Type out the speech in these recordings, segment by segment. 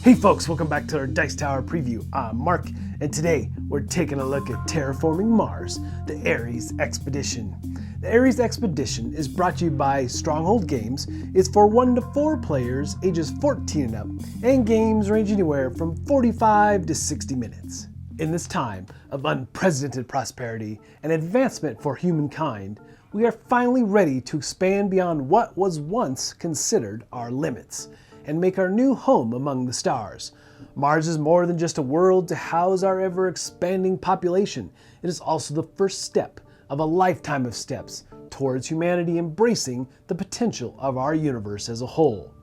Hey folks, welcome back to our Dice Tower preview. I'm Mark, and today we're taking a look at Terraforming Mars, the Ares Expedition. The Ares Expedition is brought to you by Stronghold Games. It's for 1 to 4 players, ages 14 and up, and games range anywhere from 45 to 60 minutes. In this time of unprecedented prosperity and advancement for humankind, we are finally ready to expand beyond what was once considered our limits and make our new home among the stars. Mars is more than just a world to house our ever-expanding population. It is also the first step of a lifetime of steps towards humanity embracing the potential of our universe as a whole.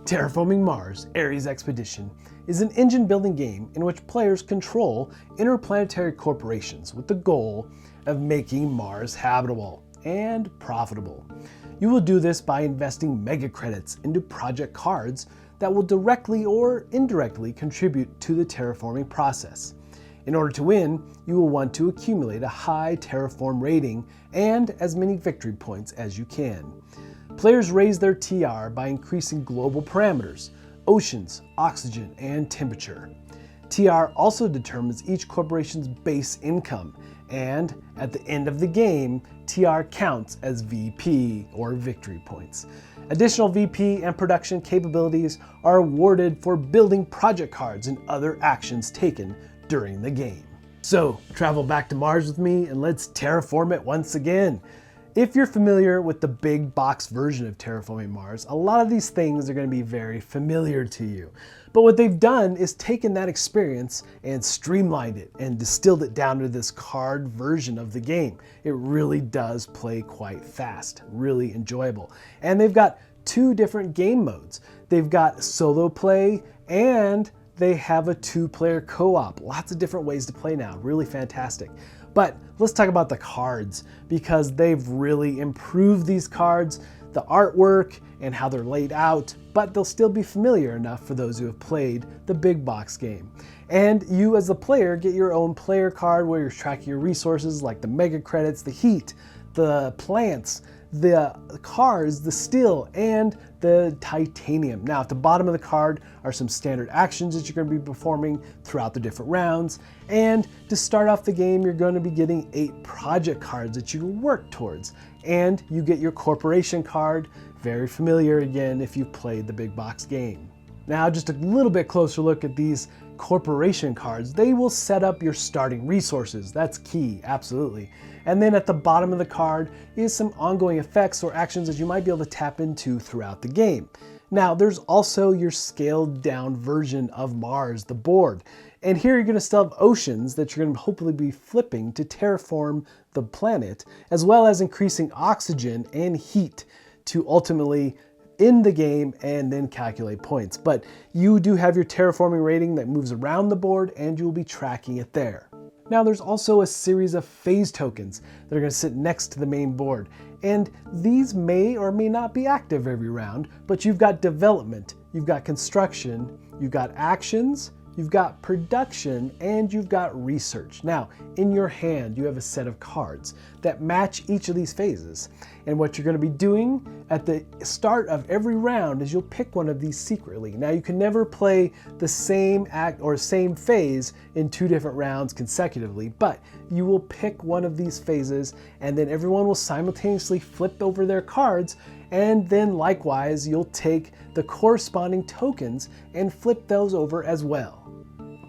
Terraforming Mars, Ares Expedition is an engine-building game in which players control interplanetary corporations with the goal of making Mars habitable and profitable. You will do this by investing mega credits into project cards that will directly or indirectly contribute to the terraforming process. In order to win, you will want to accumulate a high terraform rating and as many victory points as you can. Players raise their TR by increasing global parameters, oceans, oxygen, and temperature. TR also determines each corporation's base income, and at the end of the game, TR counts as VP, or victory points. Additional VP and production capabilities are awarded for building project cards and other actions taken during the game. So, travel back to Mars with me and let's terraform it once again. If you're familiar with the big box version of Terraforming Mars, a lot of these things are going to be very familiar to you. But what they've done is taken that experience and streamlined it and distilled it down to this card version of the game. It really does play quite fast, really enjoyable. And they've got 2 different game modes. They've got solo play and they have a 2-player co-op. Lots of different ways to play now, really fantastic. But let's talk about the cards because they've really improved these cards, the artwork and how they're laid out, but they'll still be familiar enough for those who have played the big box game. And you as the player get your own player card where you're tracking your resources like the mega credits, the heat, the plants, the cars, the steel, and the titanium. Now at the bottom of the card are some standard actions that you're going to be performing throughout the different rounds. And to start off the game, you're going to be getting 8 project cards that you can work towards. And you get your corporation card, very familiar again if you've played the big box game. Now just a little bit closer look at these corporation cards. They will set up your starting resources. That's key, absolutely. And then at the bottom of the card is some ongoing effects or actions that you might be able to tap into throughout the game. Now there's also your scaled down version of Mars, the board. And here you're going to still have oceans that you're going to hopefully be flipping to terraform the planet, as well as increasing oxygen and heat to ultimately end the game and then calculate points. But you do have your terraforming rating that moves around the board and you'll be tracking it there. Now there's also a series of phase tokens that are going to sit next to the main board. And these may or may not be active every round, but you've got development, you've got construction, you've got actions, you've got production, and you've got research. Now, in your hand, you have a set of cards that match each of these phases. And what you're going to be doing at the start of every round is you'll pick one of these secretly. Now, you can never play the same act or same phase in 2 different rounds consecutively, but you will pick one of these phases and then everyone will simultaneously flip over their cards, and then likewise, you'll take the corresponding tokens and flip those over as well.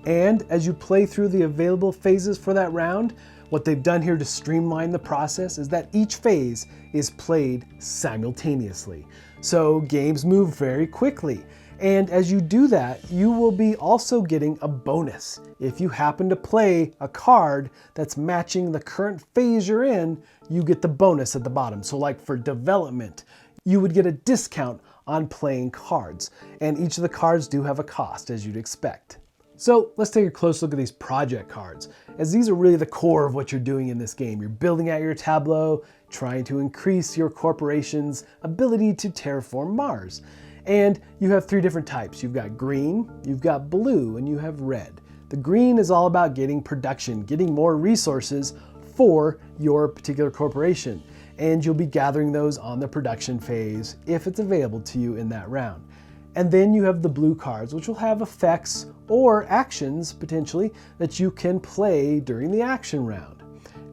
And as you play through the available phases for that round, what they've done here to streamline the process is that each phase is played simultaneously. So games move very quickly. And as you do that, you will be also getting a bonus. If you happen to play a card that's matching the current phase you're in, you get the bonus at the bottom. So like for development, you would get a discount on playing cards. And each of the cards do have a cost, as you'd expect. So let's take a close look at these project cards, as these are really the core of what you're doing in this game. You're building out your tableau, trying to increase your corporation's ability to terraform Mars. And you have 3 different types. You've got green, you've got blue, and you have red. The green is all about getting production, getting more resources for your particular corporation. And you'll be gathering those on the production phase if it's available to you in that round. And then you have the blue cards, which will have effects or actions, potentially, that you can play during the action round.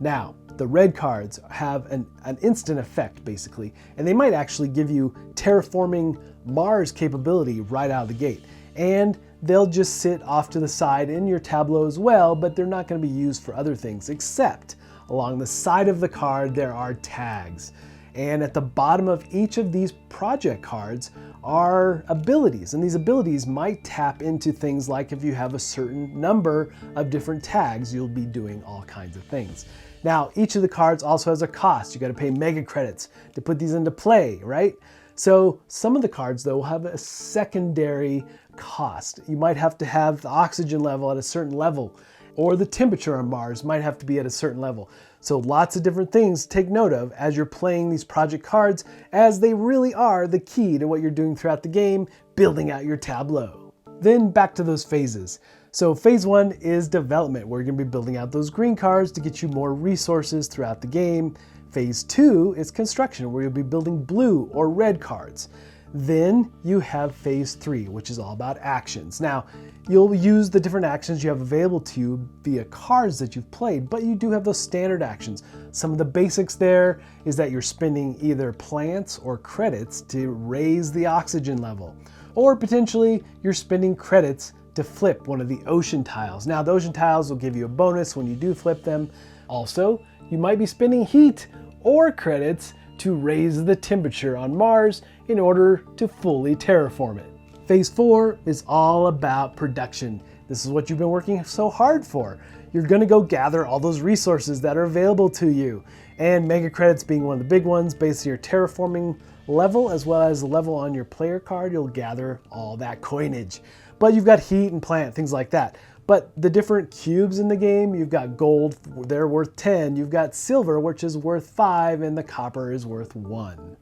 Now, the red cards have an instant effect, basically, and they might actually give you Terraforming Mars capability right out of the gate. And they'll just sit off to the side in your tableau as well, but they're not going to be used for other things, except along the side of the card there are tags. And at the bottom of each of these project cards are abilities, and these abilities might tap into things like if you have a certain number of different tags, you'll be doing all kinds of things. Now, each of the cards also has a cost. You got to pay mega credits to put these into play, right? So some of the cards, though, will have a secondary cost. You might have to have the oxygen level at a certain level, or the temperature on Mars might have to be at a certain level. So lots of different things to take note of as you're playing these project cards, as they really are the key to what you're doing throughout the game, building out your tableau. Then back to those phases. So phase 1 is development, where you're going to be building out those green cards to get you more resources throughout the game. Phase 2 is construction, where you'll be building blue or red cards. Then you have phase 3, which is all about actions. Now, you'll use the different actions you have available to you via cards that you've played, but you do have those standard actions. Some of the basics there is that you're spending either plants or credits to raise the oxygen level, or potentially you're spending credits to flip one of the ocean tiles. Now, the ocean tiles will give you a bonus when you do flip them. Also, you might be spending heat or credits to raise the temperature on Mars in order to fully terraform it. Phase 4 is all about production. This is what you've been working so hard for. You're going to go gather all those resources that are available to you, and mega credits being one of the big ones based on your terraforming level as well as the level on your player card. You'll gather all that coinage. But you've got heat and plant, things like that. But the different cubes in the game, you've got gold, they're worth 10. You've got silver, which is worth 5, and the copper is worth 1.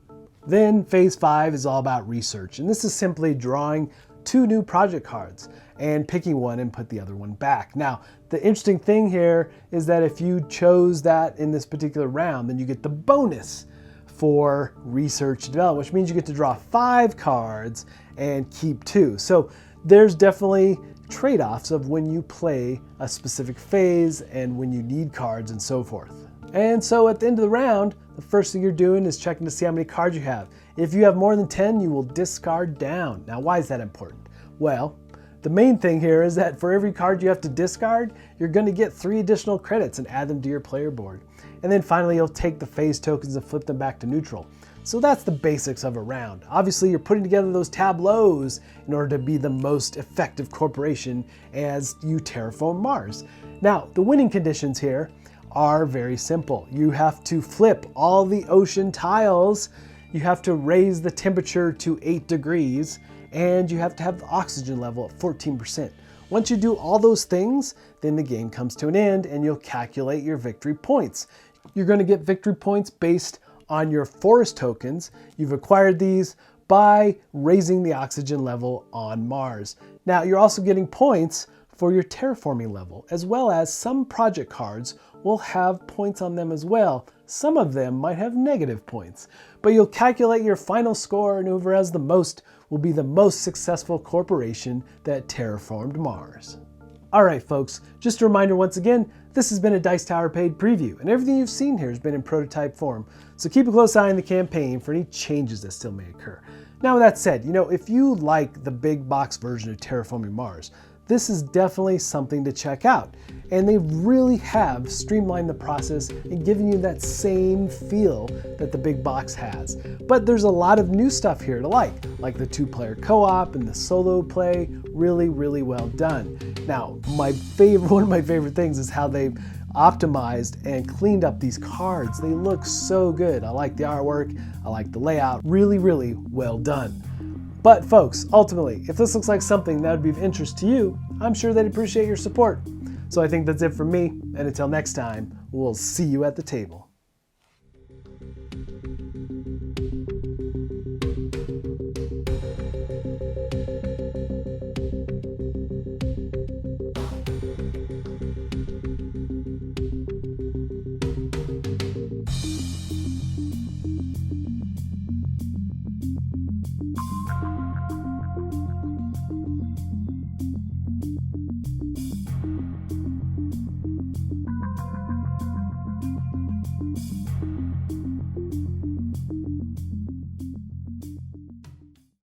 Then phase 5 is all about research. And this is simply drawing 2 new project cards and picking one and put the other one back. Now, the interesting thing here is that if you chose that in this particular round, then you get the bonus for research development, which means you get to draw 5 cards and keep 2. So there's definitely trade-offs of when you play a specific phase and when you need cards and so forth. And so at the end of the round, the first thing you're doing is checking to see how many cards you have. If you have more than 10, you will discard down. Now, why is that important? Well, the main thing here is that for every card you have to discard, you're going to get 3 additional credits and add them to your player board. And then finally, you'll take the phase tokens and flip them back to neutral. So that's the basics of a round. Obviously, you're putting together those tableaus in order to be the most effective corporation as you terraform Mars. Now, the winning conditions here are very simple. You have to flip all the ocean tiles, you have to raise the temperature to 8 degrees, and you have to have the oxygen level at 14%. Once you do all those things, then the game comes to an end and you'll calculate your victory points. You're going to get victory points based on your forest tokens. You've acquired these by raising the oxygen level on Mars. Now, you're also getting points for your terraforming level, as well as some project cards will have points on them as well. Some of them might have negative points, but you'll calculate your final score, and whoever has the most will be the most successful corporation that terraformed Mars. All right, folks, just a reminder once again, this has been a Dice Tower paid preview, and everything you've seen here has been in prototype form, so keep a close eye on the campaign for any changes that still may occur. Now, with that said, if you like the big box version of Terraforming Mars, this is definitely something to check out. And they really have streamlined the process and given you that same feel that the big box has. But there's a lot of new stuff here to like the 2-player co-op and the solo play. Really, really well done. Now, one of my favorite things is how they've optimized and cleaned up these cards. They look so good. I like the artwork, I like the layout. Really, really well done. But folks, ultimately, if this looks like something that would be of interest to you, I'm sure they'd appreciate your support. So I think that's it from me, and until next time, we'll see you at the table.